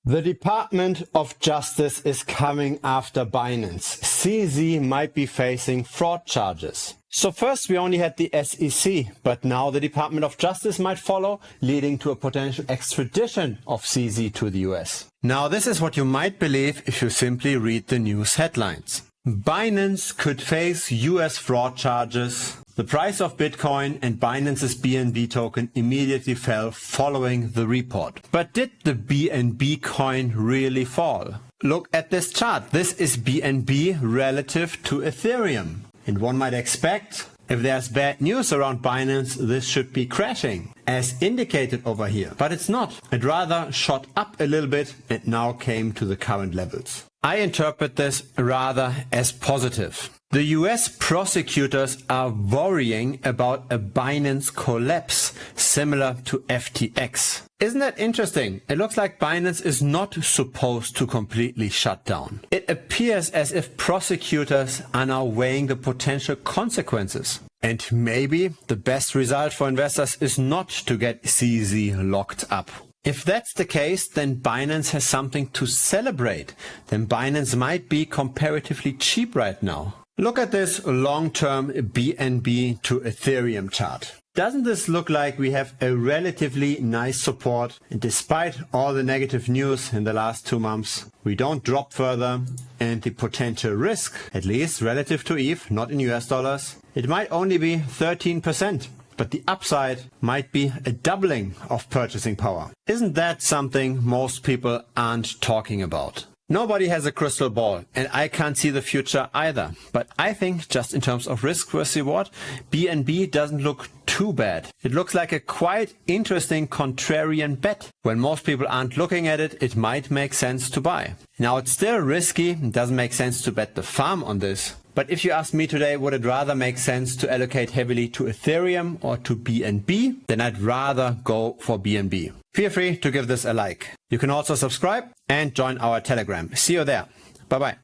The Department of Justice is coming after Binance. CZ might be facing fraud charges. So first we only had the SEC, but now the Department of Justice might follow, leading to a potential extradition of CZ to the US. Now this is what you might believe if you simply read the news headlines. Binance could face US fraud charges. The price of Bitcoin and Binance's BNB token immediately fell following the report. But did the BNB coin really fall? Look at this chart. This is BNB relative to Ethereum. And one might expect, if there's bad news around Binance, this should be crashing, as indicated over here. But it's not. It rather shot up a little bit and now came to the current levels. I interpret this rather as positive. The US prosecutors are worrying about a Binance collapse similar to FTX. Isn't that interesting? It looks like Binance is not supposed to completely shut down. It appears as if prosecutors are now weighing the potential consequences. And maybe the best result for investors is not to get CZ locked up. If that's the case, then Binance has something to celebrate. Then Binance might be comparatively cheap right now. Look at this long-term BNB to Ethereum chart. Doesn't this look like we have a relatively nice support? And despite all the negative news in the last 2 months, we don't drop further. And the potential risk, at least relative to ETH, not in US dollars, it might only be 13%. But the upside might be a doubling of purchasing power. Isn't that something most people aren't talking about? Nobody has a crystal ball, and I can't see the future either. But I think just in terms of risk versus reward, BNB doesn't look too bad. It looks like a quite interesting contrarian bet. When most people aren't looking at it, it might make sense to buy. Now it's still risky, it doesn't make sense to bet the farm on this. But if you ask me today, would it rather make sense to allocate heavily to Ethereum or to BNB? Then I'd rather go for BNB. Feel free to give this a like. You can also subscribe and join our Telegram. See you there. Bye bye.